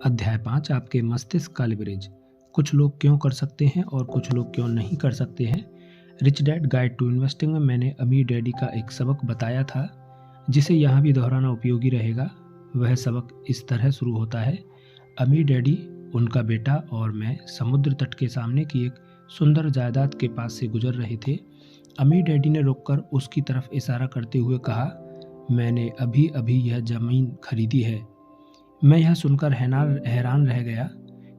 अध्याय 5 आपके मस्तिष्क का लिवरेज। कुछ लोग क्यों कर सकते हैं और कुछ लोग क्यों नहीं कर सकते हैं। Rich dad guide to investing में मैंने अमीर डैडी का एक सबक बताया था जिसे यहाँ भी दोहराना उपयोगी रहेगा। वह सबक इस तरह शुरू होता है। अमीर डैडी, उनका बेटा और मैं समुद्र तट के सामने की एक सुंदर जायदाद के पास से गुजर रहे थे। अमीर डैडी ने रुककर उसकी तरफ इशारा करते हुए कहा, मैंने अभी अभी यह ज़मीन खरीदी है। मैं यह सुनकर हैरान रह गया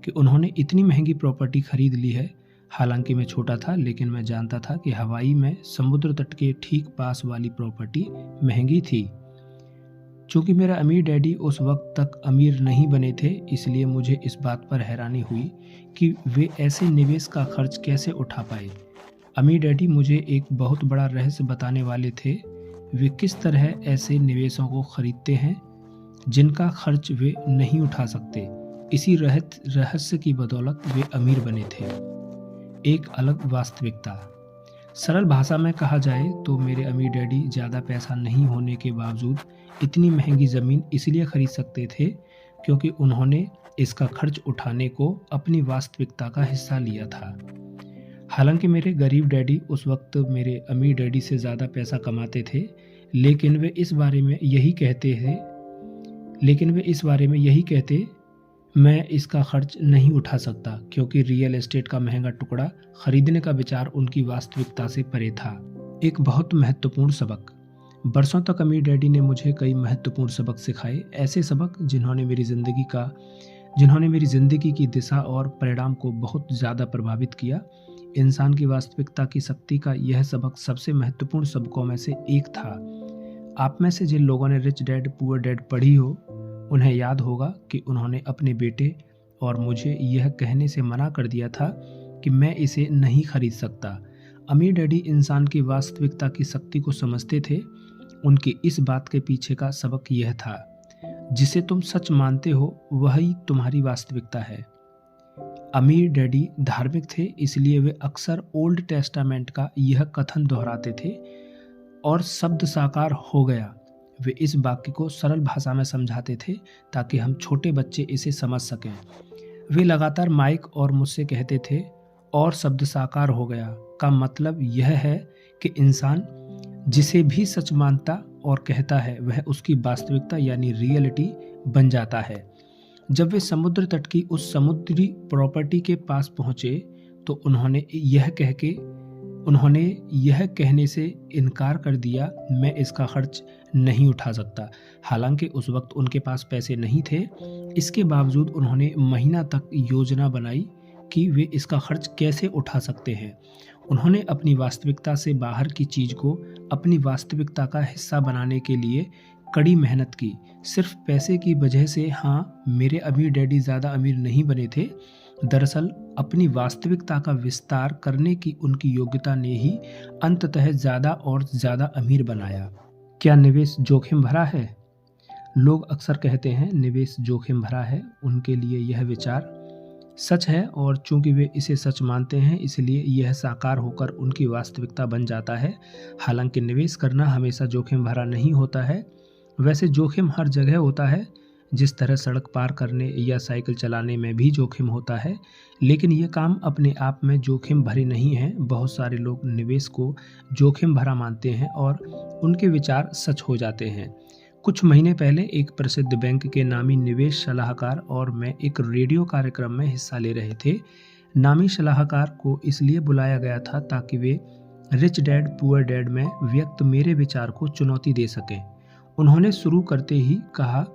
कि उन्होंने इतनी महंगी प्रॉपर्टी खरीद ली है। हालांकि मैं छोटा था, लेकिन मैं जानता था कि हवाई में समुद्र तट के ठीक पास वाली प्रॉपर्टी महंगी थी। चूंकि मेरा अमीर डैडी उस वक्त तक अमीर नहीं बने थे, इसलिए मुझे इस बात पर हैरानी हुई कि वे ऐसे निवेश का खर्च कैसे उठा पाए। अमीर डैडी मुझे एक बहुत बड़ा रहस्य बताने वाले थे। वे किस तरह ऐसे निवेशों को खरीदते हैं जिनका खर्च वे नहीं उठा सकते। इसी रहस्य की बदौलत वे अमीर बने थे। एक अलग वास्तविकता। सरल भाषा में कहा जाए तो मेरे अमीर डैडी ज़्यादा पैसा नहीं होने के बावजूद इतनी महंगी ज़मीन इसलिए खरीद सकते थे क्योंकि उन्होंने इसका खर्च उठाने को अपनी वास्तविकता का हिस्सा लिया था। हालांकि मेरे गरीब डैडी उस वक्त मेरे अमीर डैडी से ज़्यादा पैसा कमाते थे, लेकिन वे इस बारे में यही कहते मैं इसका खर्च नहीं उठा सकता क्योंकि रियल एस्टेट का महंगा टुकड़ा खरीदने का विचार उनकी वास्तविकता से परे था। एक बहुत महत्वपूर्ण सबक। बरसों तक अमीर डैडी ने मुझे कई महत्वपूर्ण सबक सिखाए, ऐसे सबक जिन्होंने मेरी ज़िंदगी की दिशा और परिणाम को बहुत ज़्यादा प्रभावित किया। इंसान की वास्तविकता की शक्ति का यह सबक सबसे महत्वपूर्ण सबकों में से एक था। आप में से जिन लोगों ने रिच डैड पुअर डैड पढ़ी हो, उन्हें याद होगा कि उन्होंने अपने बेटे और मुझे यह कहने से मना कर दिया था कि मैं इसे नहीं खरीद सकता। अमीर डैडी इंसान की वास्तविकता की शक्ति को समझते थे। उनकी इस बात के पीछे का सबक यह था, जिसे तुम सच मानते हो वही तुम्हारी वास्तविकता है। अमीर डैडी धार्मिक थे, इसलिए वे अक्सर ओल्ड टेस्टामेंट का यह कथन दोहराते थे, और शब्द साकार हो गया। वे इस वाक्य को सरल भाषा में समझाते थे ताकि हम छोटे बच्चे इसे समझ सकें। वे लगातार माइक और मुझसे कहते थे, और शब्द साकार हो गया का मतलब यह है कि इंसान जिसे भी सच मानता और कहता है वह उसकी वास्तविकता यानी रियलिटी बन जाता है। जब वे समुद्र तट की उस समुद्री प्रॉपर्टी के पास पहुंचे तो उन्होंने यह कहने से इनकार कर दिया, मैं इसका खर्च नहीं उठा सकता। हालांकि उस वक्त उनके पास पैसे नहीं थे। इसके बावजूद उन्होंने महीना तक योजना बनाई कि वे इसका खर्च कैसे उठा सकते हैं। उन्होंने अपनी वास्तविकता से बाहर की चीज़ को अपनी वास्तविकता का हिस्सा बनाने के लिए कड़ी मेहनत की। सिर्फ पैसे की वजह से मेरे अमीर डैडी ज़्यादा अमीर नहीं बने थे। दरअसल अपनी वास्तविकता का विस्तार करने की उनकी योग्यता ने ही अंततः ज़्यादा और ज़्यादा अमीर बनाया। क्या निवेश जोखिम भरा है? लोग अक्सर कहते हैं निवेश जोखिम भरा है। उनके लिए यह विचार सच है, और चूंकि वे इसे सच मानते हैं इसलिए यह साकार होकर उनकी वास्तविकता बन जाता है। हालांकि निवेश करना हमेशा जोखिम भरा नहीं होता है। वैसे जोखिम हर जगह होता है, जिस तरह सड़क पार करने या साइकिल चलाने में भी जोखिम होता है, लेकिन ये काम अपने आप में जोखिम भरे नहीं हैं। बहुत सारे लोग निवेश को जोखिम भरा मानते हैं और उनके विचार सच हो जाते हैं। कुछ महीने पहले एक प्रसिद्ध बैंक के नामी निवेश सलाहकार और मैं एक रेडियो कार्यक्रम में हिस्सा ले रहे थे। नामी सलाहकार को इसलिए बुलाया गया था ताकि वे रिच डैड पुअर डैड में व्यक्त मेरे विचार को चुनौती दे सकें। उन्होंने शुरू करते ही कहा,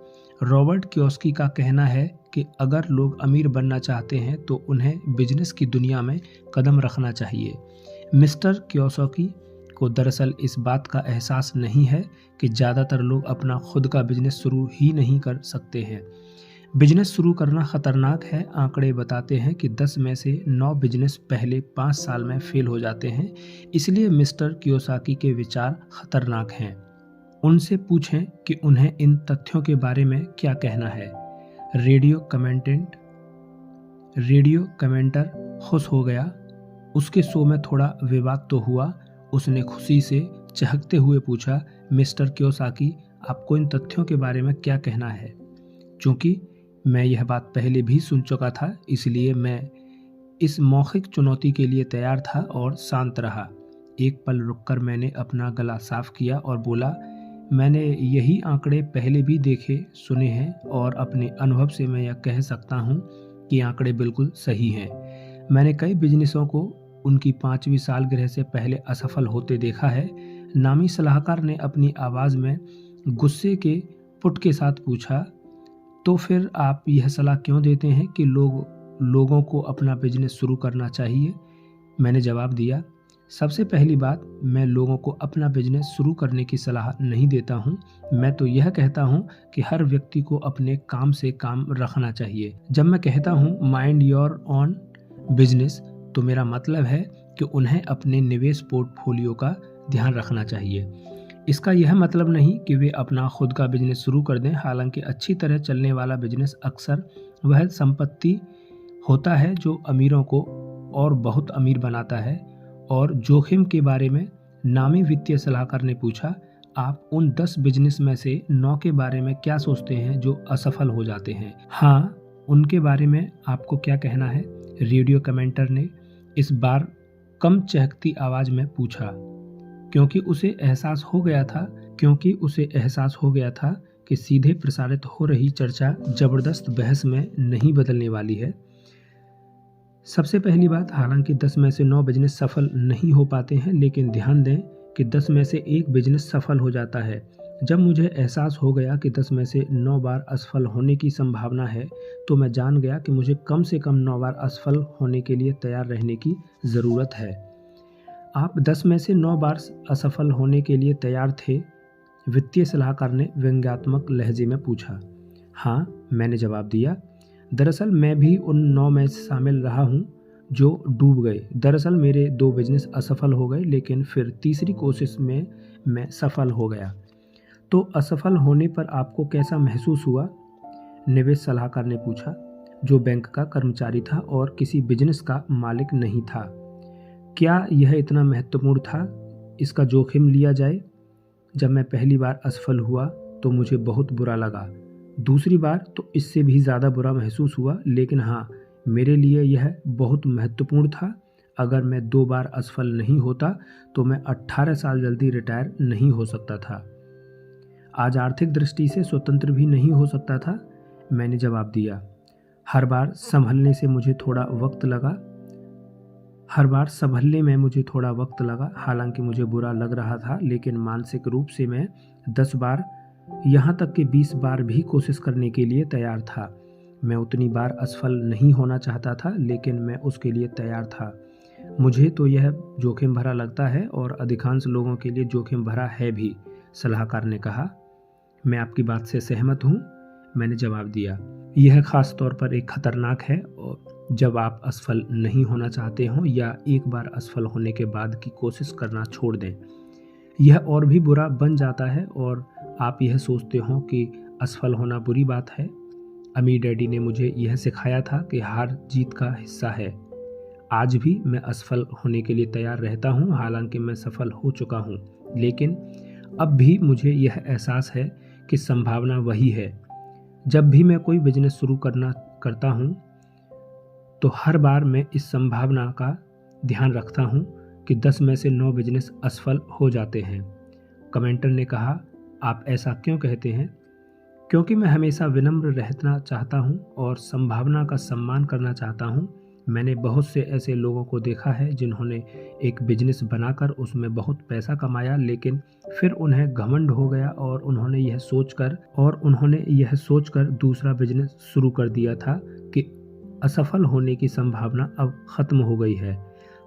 रॉबर्ट कियोसाकी का कहना है कि अगर लोग अमीर बनना चाहते हैं तो उन्हें बिजनेस की दुनिया में कदम रखना चाहिए। मिस्टर कियोसाकी को दरअसल इस बात का एहसास नहीं है कि ज़्यादातर लोग अपना खुद का बिजनेस शुरू ही नहीं कर सकते हैं। बिजनेस शुरू करना खतरनाक है। आंकड़े बताते हैं कि 10 में से 9 बिजनेस पहले 5 साल में फेल हो जाते हैं। इसलिए मिस्टर कियोसाकी के विचार खतरनाक हैं। उनसे पूछें कि उन्हें इन तथ्यों के बारे में क्या कहना है। रेडियो कमेंटर खुश हो गया। उसके शो में थोड़ा विवाद तो हुआ। उसने खुशी से चहकते हुए पूछा, मिस्टर कियोसाकी, आपको इन तथ्यों के बारे में क्या कहना है? चूंकि मैं यह बात पहले भी सुन चुका था, इसलिए मैं इस मौखिक चुनौती के लिए तैयार था और शांत रहा। एक पल रुककर मैंने अपना गला साफ किया और बोला, मैंने यही आंकड़े पहले भी देखे सुने हैं और अपने अनुभव से मैं यह कह सकता हूँ कि आंकड़े बिल्कुल सही हैं। मैंने कई बिजनेसों को उनकी 5वीं सालगिरह से पहले असफल होते देखा है। नामी सलाहकार ने अपनी आवाज़ में गुस्से के पुट के साथ पूछा, तो फिर आप यह सलाह क्यों देते हैं कि लोगों को अपना बिजनेस शुरू करना चाहिए? मैंने जवाब दिया, सबसे पहली बात, मैं लोगों को अपना बिजनेस शुरू करने की सलाह नहीं देता हूँ। मैं तो यह कहता हूँ कि हर व्यक्ति को अपने काम से काम रखना चाहिए। जब मैं कहता हूँ माइंड योर ओन बिजनेस, तो मेरा मतलब है कि उन्हें अपने निवेश पोर्टफोलियो का ध्यान रखना चाहिए। इसका यह मतलब नहीं कि वे अपना खुद का बिजनेस शुरू कर दें। हालांकि अच्छी तरह चलने वाला बिजनेस अक्सर वह संपत्ति होता है जो अमीरों को और बहुत अमीर बनाता है। और जोखिम के बारे में नामी वित्तीय सलाहकार ने पूछा, आप उन 10 बिजनेस में से 9 के बारे में क्या सोचते हैं जो असफल हो जाते हैं? हाँ, उनके बारे में आपको क्या कहना है? रेडियो कमेंटर ने इस बार कम चहकती आवाज में पूछा, क्योंकि उसे एहसास हो गया था कि सीधे प्रसारित हो रही चर्चा जबरदस्त बहस में नहीं बदलने वाली है। सबसे पहली बात, हालांकि 10 में से 9 बिजनेस सफल नहीं हो पाते हैं, लेकिन ध्यान दें कि 10 में से 1 बिजनेस सफल हो जाता है। जब मुझे एहसास हो गया कि 10 में से 9 बार असफल होने की संभावना है, तो मैं जान गया कि मुझे कम से कम 9 बार असफल होने के लिए तैयार रहने की ज़रूरत है। आप 10 में से 9 बार असफल होने के लिए तैयार थे? वित्तीय सलाहकार ने व्यंग्यात्मक लहजे में पूछा। हाँ, मैंने जवाब दिया। दरअसल मैं भी उन 9 में शामिल रहा हूँ जो डूब गए। दरअसल मेरे 2 बिजनेस असफल हो गए, लेकिन फिर तीसरी कोशिश में मैं सफल हो गया। तो असफल होने पर आपको कैसा महसूस हुआ? निवेश सलाहकार ने पूछा, जो बैंक का कर्मचारी था और किसी बिजनेस का मालिक नहीं था। क्या यह इतना महत्वपूर्ण था इसका जोखिम लिया जाए? जब मैं पहली बार असफल हुआ तो मुझे बहुत बुरा लगा। दूसरी बार तो इससे भी ज़्यादा बुरा महसूस हुआ, लेकिन हाँ, मेरे लिए यह बहुत महत्वपूर्ण था। अगर मैं 2 बार असफल नहीं होता तो मैं 18 साल जल्दी रिटायर नहीं हो सकता था। आज आर्थिक दृष्टि से स्वतंत्र भी नहीं हो सकता था, मैंने जवाब दिया। हर बार संभलने में मुझे थोड़ा वक्त लगा। हालांकि मुझे बुरा लग रहा था, लेकिन मानसिक रूप से मैं 10 बार, यहाँ तक कि 20 बार भी कोशिश करने के लिए तैयार था। मैं उतनी बार असफल नहीं होना चाहता था, लेकिन मैं उसके लिए तैयार था। मुझे तो यह जोखिम भरा लगता है और अधिकांश लोगों के लिए जोखिम भरा है भी, सलाहकार ने कहा। मैं आपकी बात से सहमत हूँ, मैंने जवाब दिया। यह खास तौर पर एक खतरनाक है और जब आप असफल नहीं होना चाहते हो या एक बार असफल होने के बाद की कोशिश करना छोड़ दें। यह और भी बुरा बन जाता है और आप यह सोचते हो कि असफल होना बुरी बात है। अम्मी डैडी ने मुझे यह सिखाया था कि हार जीत का हिस्सा है। आज भी मैं असफल होने के लिए तैयार रहता हूँ, हालांकि मैं सफल हो चुका हूँ, लेकिन अब भी मुझे यह एहसास है कि संभावना वही है। जब भी मैं कोई बिजनेस शुरू करता हूँ तो हर बार मैं इस संभावना का ध्यान रखता हूँ कि 10 में से 9 बिजनेस असफल हो जाते हैं। कमेंटर ने कहा, आप ऐसा क्यों कहते हैं? क्योंकि मैं हमेशा विनम्र रहना चाहता हूँ और संभावना का सम्मान करना चाहता हूँ। मैंने बहुत से ऐसे लोगों को देखा है जिन्होंने एक बिजनेस बनाकर उसमें बहुत पैसा कमाया, लेकिन फिर उन्हें घमंड हो गया और उन्होंने यह सोचकर दूसरा बिजनेस शुरू कर दिया था कि असफल होने की संभावना अब खत्म हो गई है।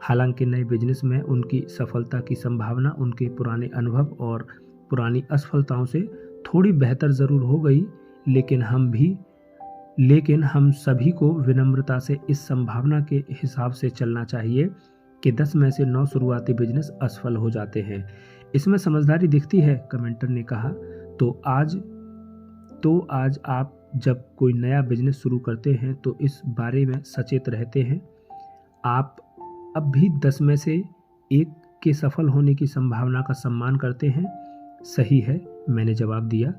हालांकि नए बिजनेस में उनकी सफलता की संभावना उनके पुराने अनुभव और पुरानी असफलताओं से थोड़ी बेहतर ज़रूर हो गई, लेकिन हम सभी को विनम्रता से इस संभावना के हिसाब से चलना चाहिए कि 10 में से 9 शुरुआती बिजनेस असफल हो जाते हैं। इसमें समझदारी दिखती है, कमेंटर ने कहा। तो आज आप जब कोई नया बिजनेस शुरू करते हैं तो इस बारे में सचेत रहते हैं। आप अब भी 10 में से 1 के सफल होने की संभावना का सम्मान करते हैं। सही है, मैंने जवाब दिया।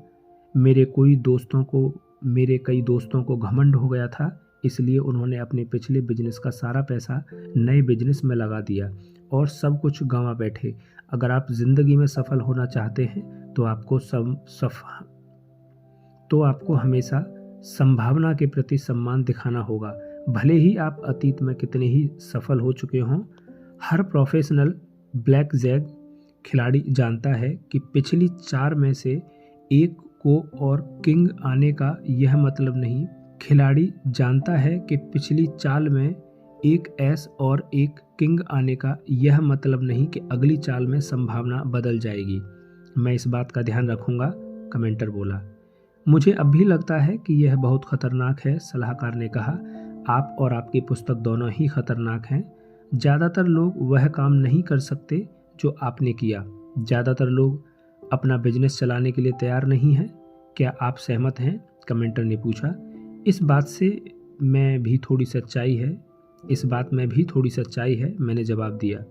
मेरे कई दोस्तों को मेरे कई दोस्तों को घमंड हो गया था, इसलिए उन्होंने अपने पिछले बिजनेस का सारा पैसा नए बिजनेस में लगा दिया और सब कुछ गंवा बैठे। अगर आप ज़िंदगी में सफल होना चाहते हैं तो आपको हमेशा संभावना के प्रति सम्मान दिखाना होगा। भले ही आप अतीत में कितने ही सफल हो चुके हों, हर प्रोफेशनल ब्लैक जैक खिलाड़ी जानता है कि पिछली 4 में से एक को और किंग आने का यह मतलब नहीं। खिलाड़ी जानता है कि पिछली चाल में एक एस और एक किंग आने का यह मतलब नहीं कि अगली चाल में संभावना बदल जाएगी। मैं इस बात का ध्यान रखूंगा, कमेंटर बोला। मुझे अब भी लगता है कि यह बहुत खतरनाक है, सलाहकार ने कहा। आप और आपकी पुस्तक दोनों ही खतरनाक हैं। ज़्यादातर लोग वह काम नहीं कर सकते जो आपने किया। ज़्यादातर लोग अपना बिजनेस चलाने के लिए तैयार नहीं हैं। क्या आप सहमत हैं? कमेंटर ने पूछा। इस बात में भी थोड़ी सच्चाई है, मैंने जवाब दिया।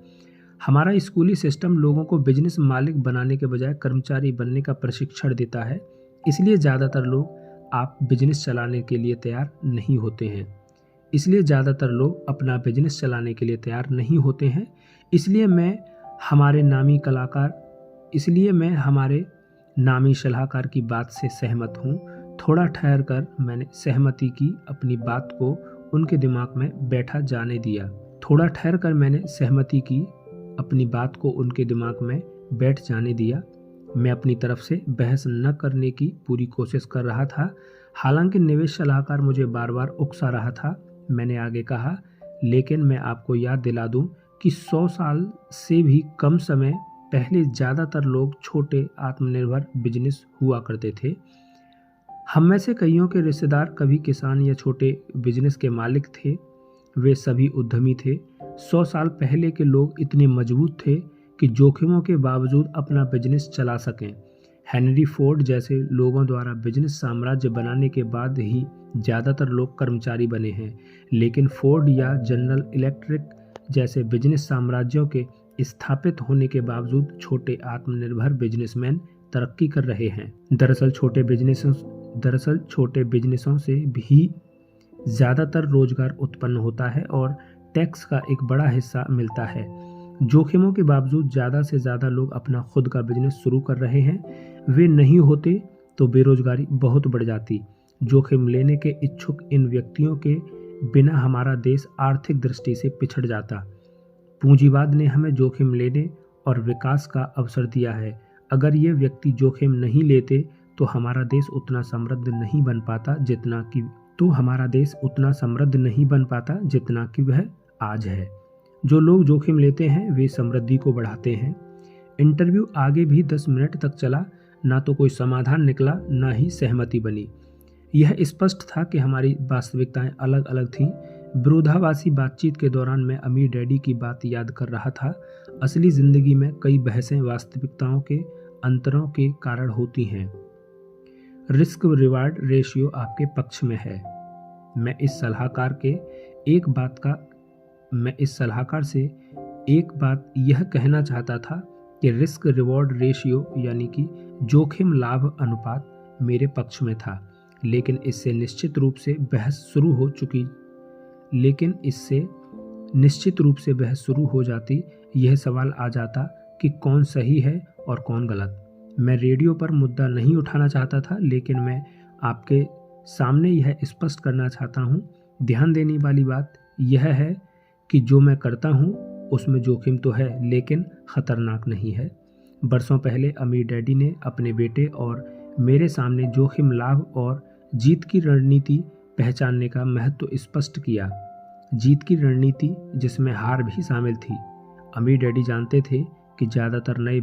हमारा स्कूली सिस्टम लोगों को बिजनेस मालिक बनाने के बजाय कर्मचारी बनने का प्रशिक्षण देता है। इसलिए ज़्यादातर लोग आप बिजनेस चलाने के लिए तैयार नहीं होते हैं। इसलिए मैं हमारे नामी सलाहकार की बात से सहमत हूँ। थोड़ा ठहर कर मैंने सहमति की अपनी बात को उनके दिमाग में बैठ जाने दिया। मैं अपनी तरफ से बहस न करने की पूरी कोशिश कर रहा था। हालांकि निवेश सलाहकार मुझे बार बार उकसा रहा था। मैंने आगे कहा, लेकिन मैं आपको याद दिला दूं कि 100 साल से भी कम समय पहले ज़्यादातर लोग छोटे आत्मनिर्भर बिजनेस हुआ करते थे। हम में से कईयों के रिश्तेदार कभी किसान या छोटे बिजनेस के मालिक थे। वे सभी उद्यमी थे। 100 साल पहले के लोग इतने मजबूत थे कि जोखिमों के बावजूद अपना बिजनेस चला सकें। हेनरी फोर्ड जैसे लोगों द्वारा बिजनेस साम्राज्य बनाने के बाद ही ज़्यादातर लोग कर्मचारी बने हैं, लेकिन फोर्ड या जनरल इलेक्ट्रिक जैसे बिजनेस साम्राज्यों के स्थापित होने के बावजूद छोटे आत्मनिर्भर बिजनेसमैन तरक्की कर रहे हैं। दरअसल छोटे बिजनेसों से भी ज़्यादातर रोजगार उत्पन्न होता है और टैक्स का एक बड़ा हिस्सा मिलता है। जोखिमों के बावजूद ज़्यादा से ज़्यादा लोग अपना खुद का बिजनेस शुरू कर रहे हैं। वे नहीं होते तो बेरोजगारी बहुत बढ़ जाती। जोखिम लेने के इच्छुक इन व्यक्तियों के बिना हमारा देश आर्थिक दृष्टि से पिछड़ जाता। पूंजीवाद ने हमें जोखिम लेने और विकास का अवसर दिया है। अगर ये व्यक्ति जोखिम नहीं लेते तो हमारा देश उतना समृद्ध नहीं बन पाता जितना कि वह आज है। जो लोग जोखिम लेते हैं वे समृद्धि को बढ़ाते हैं। इंटरव्यू आगे भी 10 मिनट तक चला। ना तो कोई समाधान निकला, ना ही सहमति बनी। यह स्पष्ट था कि हमारी वास्तविकताएं अलग अलग थीं। विरोधाभासी बातचीत के दौरान मैं अमीर डैडी की बात याद कर रहा था। असली जिंदगी में कई बहसें वास्तविकताओं के अंतरों के कारण होती हैं। रिस्क रिवार्ड रेशियो आपके पक्ष में है। मैं इस सलाहकार से एक बात यह कहना चाहता था कि रिस्क रिवॉर्ड रेशियो यानी कि जोखिम लाभ अनुपात मेरे पक्ष में था, लेकिन इससे निश्चित रूप से बहस शुरू हो जाती। यह सवाल आ जाता कि कौन सही है और कौन गलत। मैं रेडियो पर मुद्दा नहीं उठाना चाहता था, लेकिन मैं आपके सामने यह स्पष्ट करना चाहता हूँ। ध्यान देने वाली बात यह है कि जो मैं करता हूँ उसमें जोखिम तो है, लेकिन खतरनाक नहीं है। बरसों पहले अमीर डैडी ने अपने बेटे और मेरे सामने जोखिम लाभ और जीत की रणनीति पहचानने का महत्व स्पष्ट किया। जीत की रणनीति जिसमें हार भी शामिल थी। अमीर डैडी जानते थे कि ज़्यादातर नए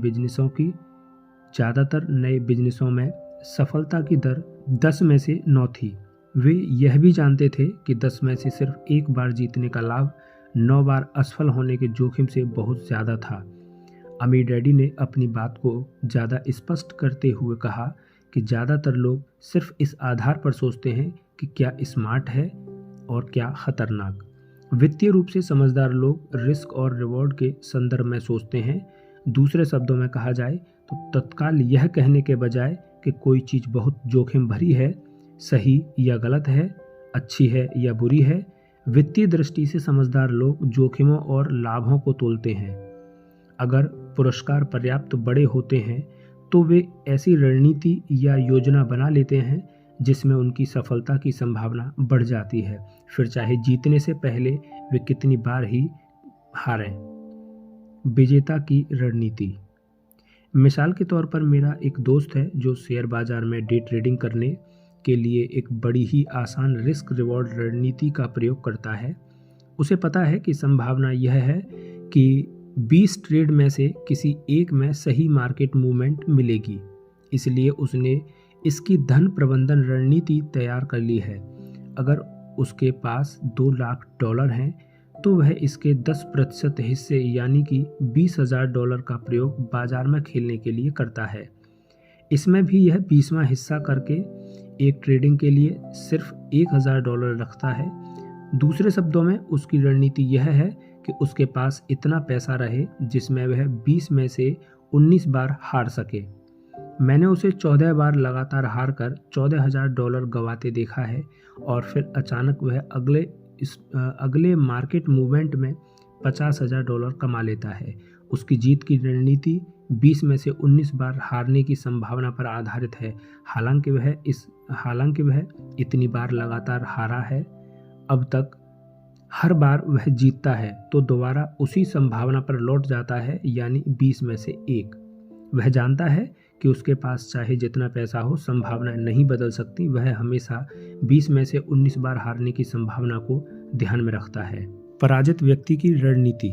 बिजनेसों में सफलता की दर 10 में से 9 थी। वे यह भी जानते थे कि 10 में से सिर्फ एक बार जीतने का लाभ 9 बार असफल होने के जोखिम से बहुत ज़्यादा था। अमीर डैडी ने अपनी बात को ज़्यादा स्पष्ट करते हुए कहा कि ज़्यादातर लोग सिर्फ इस आधार पर सोचते हैं कि क्या स्मार्ट है और क्या खतरनाक। वित्तीय रूप से समझदार लोग रिस्क और रिवॉर्ड के संदर्भ में सोचते हैं। दूसरे शब्दों में कहा जाए तो तत्काल यह कहने के बजाय कि कोई चीज़ बहुत जोखिम भरी है, सही या गलत है, अच्छी है या बुरी है। वित्तीय दृष्टि से समझदार लोग जोखिमों और लाभों को तोलते हैं। अगर पुरस्कार पर्याप्त बड़े होते हैं तो वे ऐसी रणनीति या योजना बना लेते हैं जिसमें उनकी सफलता की संभावना बढ़ जाती है, फिर चाहे जीतने से पहले वे कितनी बार ही हारें। विजेता की रणनीति। मिसाल के तौर पर मेरा एक दोस्त है जो शेयर बाजार में डे ट्रेडिंग करने के लिए एक बड़ी ही आसान रिस्क रिवॉर्ड रणनीति का प्रयोग करता है। उसे पता है कि संभावना यह है कि 20 ट्रेड में से किसी एक में सही मार्केट मूवमेंट मिलेगी, इसलिए उसने इसकी धन प्रबंधन रणनीति तैयार कर ली है। अगर उसके पास $2 लाख हैं तो वह इसके 10% हिस्से यानी कि $20,000 का प्रयोग बाजार में खेलने के लिए करता है। इसमें भी यह 20वां हिस्सा करके एक ट्रेडिंग के लिए सिर्फ $1,000 रखता है। दूसरे शब्दों में उसकी रणनीति यह है कि उसके पास इतना पैसा रहे जिसमें वह 20 में से 19 बार हार सके। मैंने उसे 14 बार लगातार हार कर $14,000 गंवाते देखा है और फिर अचानक वह अगले मार्केट मूवमेंट में $50,000 कमा लेता है। उसकी जीत की रणनीति 20 में से 19 बार हारने की संभावना पर आधारित है। हालांकि वह इतनी बार लगातार हारा है, अब तक हर बार वह जीतता है तो दोबारा उसी संभावना पर लौट जाता है, यानी 20 में से 1। वह जानता है कि उसके पास चाहे जितना पैसा हो, संभावना नहीं बदल सकती। वह हमेशा 20 में से 19 बार हारने की संभावना को ध्यान में रखता है। पराजित व्यक्ति की रणनीति।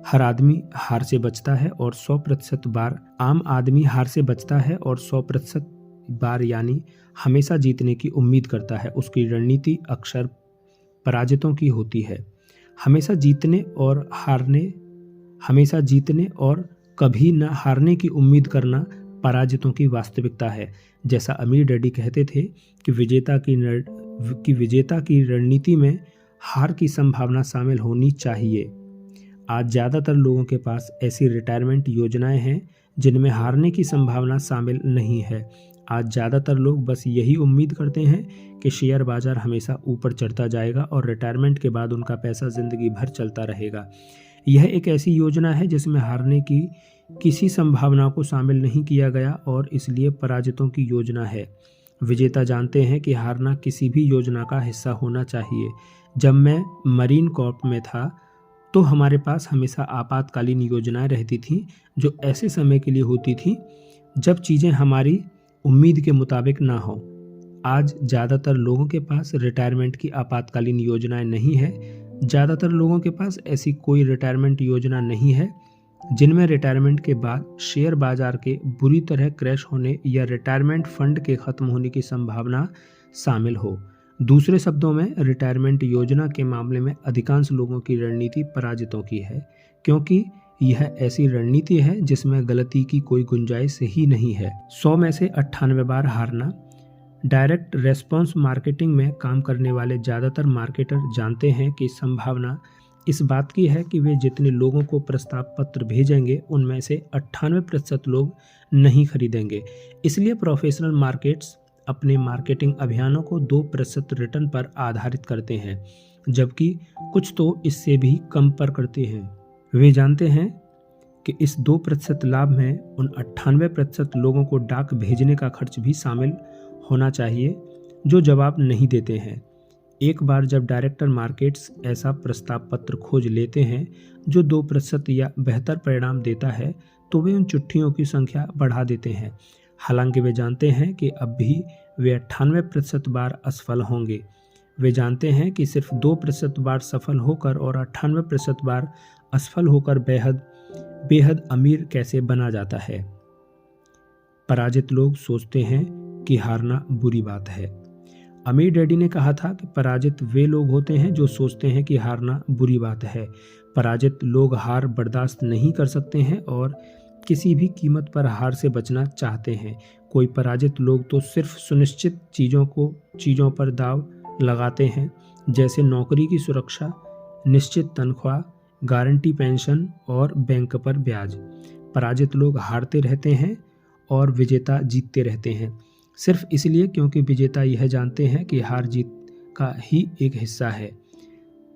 हर आदमी हार से बचता है और 100% बार आम आदमी हार से बचता है और 100% बार यानी हमेशा जीतने की उम्मीद करता है। उसकी रणनीति अक्सर पराजितों की होती है। हमेशा जीतने और कभी न हारने की उम्मीद करना पराजितों की वास्तविकता है। जैसा अमीर डैडी कहते थे कि विजेता की रणनीति में हार की संभावना शामिल होनी चाहिए। आज ज़्यादातर लोगों के पास ऐसी रिटायरमेंट योजनाएं हैं जिनमें हारने की संभावना शामिल नहीं है। आज ज़्यादातर लोग बस यही उम्मीद करते हैं कि शेयर बाजार हमेशा ऊपर चढ़ता जाएगा और रिटायरमेंट के बाद उनका पैसा ज़िंदगी भर चलता रहेगा। यह एक ऐसी योजना है जिसमें हारने की किसी संभावना को शामिल नहीं किया गया और इसलिए पराजितों की योजना है। विजेता जानते हैं कि हारना किसी भी योजना का हिस्सा होना चाहिए। जब मैं मरीन कॉर्प में था तो हमारे पास हमेशा आपातकालीन योजनाएं रहती थीं जो ऐसे समय के लिए होती थीं जब चीज़ें हमारी उम्मीद के मुताबिक ना हो। आज ज़्यादातर लोगों के पास रिटायरमेंट की आपातकालीन योजनाएं नहीं है। ज़्यादातर लोगों के पास ऐसी कोई रिटायरमेंट योजना नहीं है जिनमें रिटायरमेंट के बाद शेयर बाजार के बुरी तरह क्रैश होने या रिटायरमेंट फंड के ख़त्म होने की संभावना शामिल हो। दूसरे शब्दों में, रिटायरमेंट योजना के मामले में अधिकांश लोगों की रणनीति पराजितों की है, क्योंकि यह ऐसी रणनीति है जिसमें गलती की कोई गुंजाइश ही नहीं है। 100 में से 98 बार हारना। डायरेक्ट रेस्पॉन्स मार्केटिंग में काम करने वाले ज़्यादातर मार्केटर जानते हैं कि संभावना इस बात की है कि वे जितने लोगों को प्रस्ताव पत्र भेजेंगे उनमें से 98% लोग नहीं खरीदेंगे। इसलिए प्रोफेशनल मार्केट्स अपने मार्केटिंग अभियानों को 2% रिटर्न पर आधारित करते हैं, जबकि कुछ तो इससे भी कम पर करते हैं। वे जानते हैं कि इस 2% लाभ में उन 98% लोगों को डाक भेजने का खर्च भी शामिल होना चाहिए जो जवाब नहीं देते हैं। एक बार जब डायरेक्टर मार्केट्स ऐसा प्रस्ताव पत्र खोज लेते हैं जो 2% या बेहतर परिणाम देता है तो वे उन चिट्ठियों की संख्या बढ़ा देते हैं। हालांकि वे जानते हैं कि अब भी वे 98% बार असफल होंगे। वे जानते हैं कि सिर्फ 2% बार सफल होकर और 98% बार असफल होकर बेहद अमीर कैसे बना जाता है। पराजित लोग सोचते हैं कि हारना बुरी बात है। अमीर डैडी ने कहा था कि पराजित वे लोग होते हैं जो सोचते हैं कि हारना बुरी बात है। पराजित लोग हार बर्दाश्त नहीं कर सकते हैं और किसी भी कीमत पर हार से बचना चाहते हैं। कोई पराजित लोग तो सिर्फ सुनिश्चित चीज़ों पर दाव लगाते हैं, जैसे नौकरी की सुरक्षा, निश्चित तनख्वाह, गारंटी पेंशन और बैंक पर ब्याज। पराजित लोग हारते रहते हैं और विजेता जीतते रहते हैं। सिर्फ इसलिए क्योंकि विजेता यह जानते हैं कि हार जीत का ही एक हिस्सा है।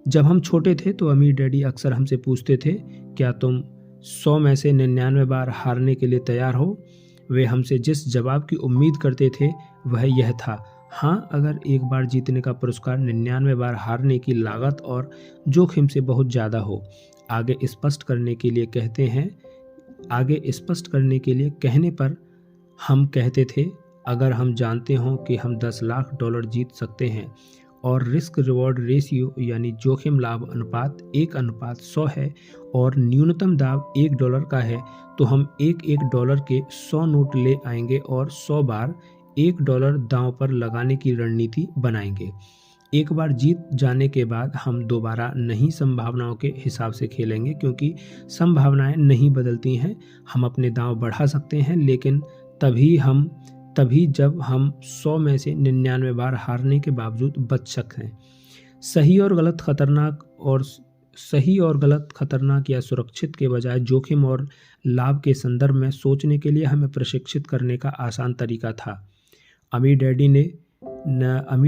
जब हम छोटे थे तो अमीर डैडी अक्सर हमसे पूछते थे, क्या तुम 100 में से 99 बार हारने के लिए तैयार हो? वे हमसे जिस जवाब की उम्मीद करते थे वह यह था, हाँ, अगर एक बार जीतने का पुरस्कार 99 बार हारने की लागत और जोखिम से बहुत ज़्यादा हो। आगे स्पष्ट करने के लिए कहने पर हम कहते थे, अगर हम जानते हों कि हम $10 लाख जीत सकते हैं और रिस्क रिवॉर्ड रेशियो यानी जोखिम लाभ अनुपात 1:100 है और न्यूनतम दाव $1 का है, तो हम $1 के 100 नोट ले आएंगे और 100 बार $1 दांव पर लगाने की रणनीति बनाएंगे। एक बार जीत जाने के बाद हम दोबारा नई संभावनाओं के हिसाब से खेलेंगे, क्योंकि संभावनाएं नहीं बदलती हैं। हम अपने दांव बढ़ा सकते हैं, लेकिन तभी जब हम 100 में से 99 बार हारने के बावजूद बच सकते हैं। सही और गलत, खतरनाक या सुरक्षित के बजाय जोखिम और लाभ के संदर्भ में सोचने के लिए हमें प्रशिक्षित करने का आसान तरीका था। अमीर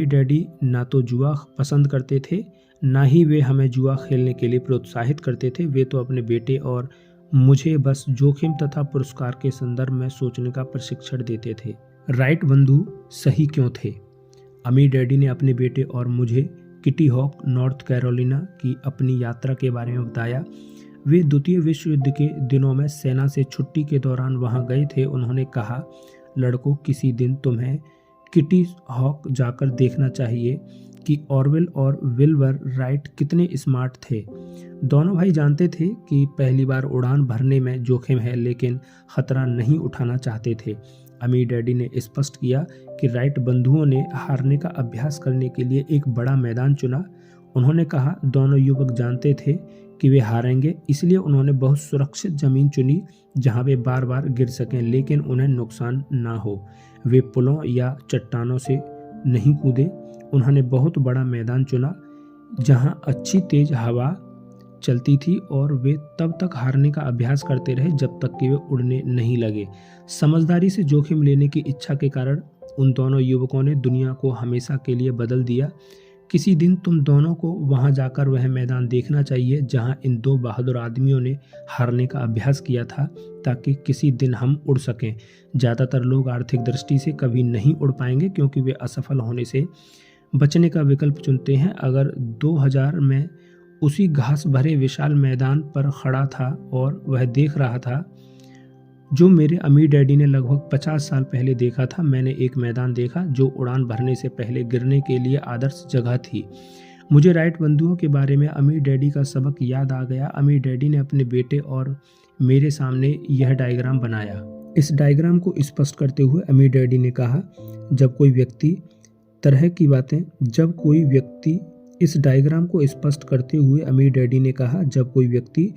डैडी ना तो जुआ पसंद करते थे, ना ही वे हमें जुआ खेलने के लिए प्रोत्साहित करते थे। वे तो अपने बेटे और मुझे बस जोखिम तथा पुरस्कार के संदर्भ में सोचने का प्रशिक्षण देते थे। राइट बंधु सही क्यों थे? अमीर डैडी ने अपने बेटे और मुझे किटी हॉक, नॉर्थ कैरोलिना की अपनी यात्रा के बारे में बताया। वे द्वितीय विश्व युद्ध के दिनों में सेना से छुट्टी के दौरान वहां गए थे। उन्होंने कहा, लड़कों, किसी दिन तुम्हें किटी हॉक जाकर देखना चाहिए कि ऑरवेल और विल्बर राइट कितने स्मार्ट थे। दोनों भाई जानते थे कि पहली बार उड़ान भरने में जोखिम है, लेकिन खतरा नहीं उठाना चाहते थे। अमीर डैडी ने स्पष्ट किया कि राइट बंधुओं ने हारने का अभ्यास करने के लिए एक बड़ा मैदान चुना। उन्होंने कहा, दोनों युवक जानते थे कि वे हारेंगे, इसलिए उन्होंने बहुत सुरक्षित जमीन चुनी जहां वे बार बार गिर सकें लेकिन उन्हें नुकसान ना हो। वे पुलों या चट्टानों से नहीं कूदे। उन्होंने बहुत बड़ा मैदान चुना जहां अच्छी तेज हवा चलती थी और वे तब तक हारने का अभ्यास करते रहे जब तक कि वे उड़ने नहीं लगे। समझदारी से जोखिम लेने की इच्छा के कारण उन दोनों युवकों ने दुनिया को हमेशा के लिए बदल दिया। किसी दिन तुम दोनों को वहां जाकर वह मैदान देखना चाहिए जहां इन दो बहादुर आदमियों ने हारने का अभ्यास किया था, ताकि किसी दिन हम उड़ सकें। ज़्यादातर लोग आर्थिक दृष्टि से कभी नहीं उड़ पाएंगे क्योंकि वे असफल होने से बचने का विकल्प चुनते हैं। अगर 2000 में उसी घास भरे विशाल मैदान पर खड़ा था और वह देख रहा था जो मेरे अमीर डैडी ने लगभग 50 साल पहले देखा था। मैंने एक मैदान देखा जो उड़ान भरने से पहले गिरने के लिए आदर्श जगह थी। मुझे राइट बंधुओं के बारे में अमीर डैडी का सबक याद आ गया। अमीर डैडी ने अपने बेटे और मेरे सामने यह डायग्राम बनाया। इस डायग्राम को स्पष्ट करते हुए अमीर डैडी ने कहा, जब कोई व्यक्ति इस डायग्राम को स्पष्ट करते हुए अमीर डैडी ने कहा, जब कोई व्यक्ति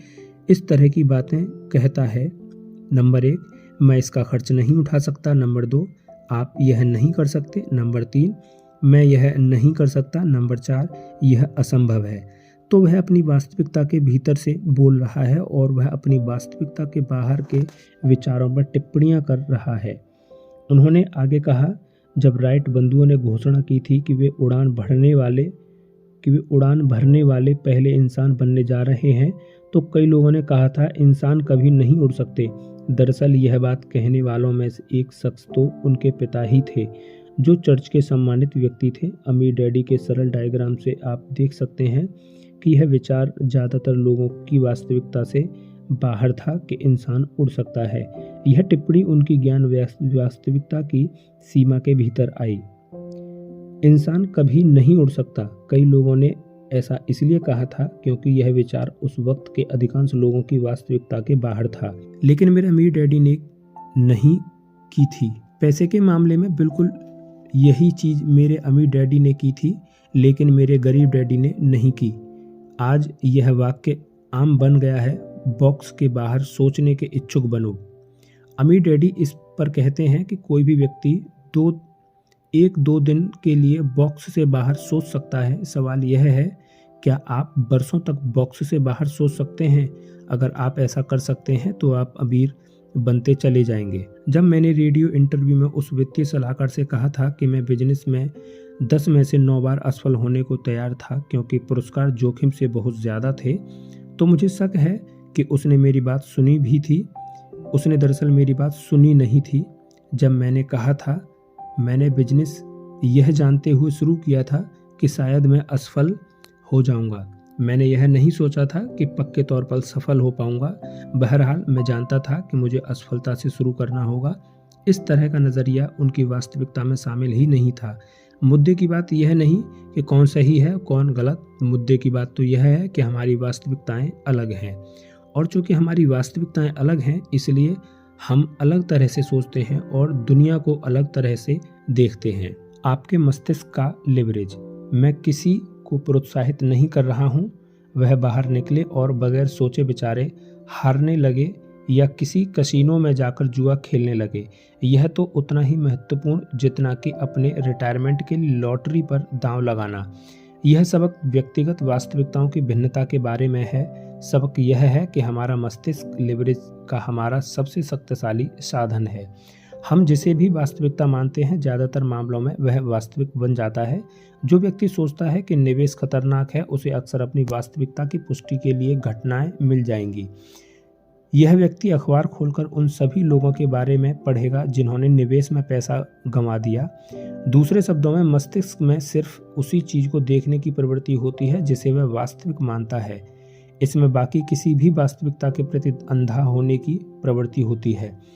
इस तरह की बातें कहता है, नंबर 1, मैं इसका खर्च नहीं उठा सकता। नंबर 2, आप यह नहीं कर सकते। नंबर 3, मैं यह नहीं कर सकता। नंबर 4, यह असंभव है। तो वह अपनी वास्तविकता के भीतर से बोल रहा है और वह अपनी वास्तविकता के बाहर के विचारों पर टिप्पणियां कर रहा है। उन्होंने आगे कहा, जब राइट बंधुओं ने घोषणा की थी कि वे उड़ान भरने वाले पहले इंसान बनने जा रहे हैं, तो कई लोगों ने कहा था, इंसान कभी नहीं उड़ सकते। दरअसल यह बात कहने वालों में से एक शख्स तो उनके पिता ही थे, जो चर्च के सम्मानित व्यक्ति थे। अमीर डैडी के सरल डायग्राम से आप देख सकते हैं कि यह विचार ज़्यादातर लोगों की वास्तविकता से बाहर था कि इंसान उड़ सकता है। यह टिप्पणी उनकी ज्ञान वास्तविकता की सीमा के भीतर आई। इंसान कभी नहीं उड़ सकता। कई लोगों ने ऐसा इसलिए कहा था क्योंकि यह विचार उस वक्त के अधिकांश लोगों की वास्तविकता के बाहर था, लेकिन मेरे अमीर डैडी ने नहीं की थी। पैसे के मामले में बिल्कुल यही चीज़ मेरे अमीर डैडी ने की थी, लेकिन मेरे गरीब डैडी ने नहीं की। आज यह वाक्य आम बन गया है, बॉक्स के बाहर सोचने के इच्छुक बनो। अमीर डैडी इस पर कहते हैं कि कोई भी व्यक्ति 1-2 दिन के लिए बॉक्स से बाहर सोच सकता है। सवाल यह है, क्या आप बरसों तक बॉक्स से बाहर सोच सकते हैं? अगर आप ऐसा कर सकते हैं तो आप अमीर बनते चले जाएंगे। जब मैंने रेडियो इंटरव्यू में उस वित्तीय सलाहकार से कहा था कि मैं बिजनेस में 10 में से 9 बार असफल होने को तैयार था क्योंकि पुरस्कार जोखिम से बहुत ज़्यादा थे, तो मुझे शक है कि उसने मेरी बात सुनी भी थी। उसने दरअसल मेरी बात सुनी नहीं थी। जब मैंने कहा था, मैंने बिजनेस यह जानते हुए शुरू किया था कि शायद मैं असफल हो जाऊंगा। मैंने यह नहीं सोचा था कि पक्के तौर पर सफल हो पाऊंगा। बहरहाल मैं जानता था कि मुझे असफलता से शुरू करना होगा। इस तरह का नज़रिया उनकी वास्तविकता में शामिल ही नहीं था। मुद्दे की बात यह नहीं कि कौन सही है कौन गलत, मुद्दे की बात तो यह है कि हमारी वास्तविकताएं अलग हैं, और चूँकि हमारी वास्तविकताएं अलग हैं इसलिए हम अलग तरह से सोचते हैं और दुनिया को अलग तरह से देखते हैं। आपके मस्तिष्क का लिवरेज। मैं किसी को प्रोत्साहित नहीं कर रहा हूँ वह बाहर निकले और बगैर सोचे विचारे हारने लगे या किसी कसिनो में जाकर जुआ खेलने लगे। यह तो उतना ही महत्वपूर्ण जितना कि अपने रिटायरमेंट के लिए लॉटरी पर दांव लगाना। यह सबक व्यक्तिगत वास्तविकताओं की भिन्नता के बारे में है। सबक यह है कि हमारा मस्तिष्क लिवरेज का हमारा सबसे शक्तिशाली साधन है। हम जिसे भी वास्तविकता मानते हैं ज़्यादातर मामलों में वह वास्तविक बन जाता है। जो व्यक्ति सोचता है कि निवेश खतरनाक है उसे अक्सर अपनी वास्तविकता की पुष्टि के लिए घटनाएं मिल जाएंगी। यह व्यक्ति अखबार खोलकर उन सभी लोगों के बारे में पढ़ेगा जिन्होंने निवेश में पैसा गंवा दिया। दूसरे शब्दों में मस्तिष्क में सिर्फ उसी चीज़ को देखने की प्रवृत्ति होती है जिसे वह वास्तविक मानता है। इसमें बाकी किसी भी वास्तविकता के प्रति अंधा होने की प्रवृत्ति होती है।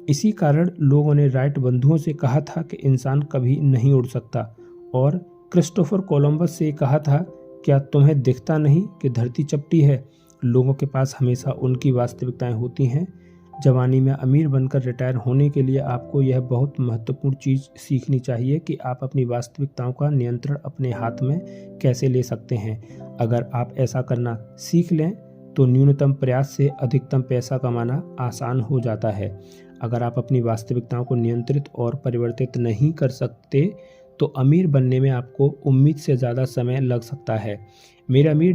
इसी कारण लोगों ने राइट बंधुओं से कहा था कि इंसान कभी नहीं उड़ सकता, और क्रिस्टोफर कोलंबस से कहा था, क्या तुम्हें दिखता नहीं कि धरती चपटी है। लोगों के पास हमेशा उनकी वास्तविकताएं होती हैं। जवानी में अमीर बनकर रिटायर होने के लिए आपको यह बहुत महत्वपूर्ण चीज़ सीखनी चाहिए कि आप अपनी वास्तविकताओं का नियंत्रण अपने हाथ में कैसे ले सकते हैं। अगर आप ऐसा करना सीख लें तो न्यूनतम प्रयास से अधिकतम पैसा कमाना आसान हो जाता है। अगर आप अपनी वास्तविकताओं को नियंत्रित और परिवर्तित नहीं कर सकते तो अमीर बनने में आपको उम्मीद से ज़्यादा समय लग सकता है। मेरे अमीर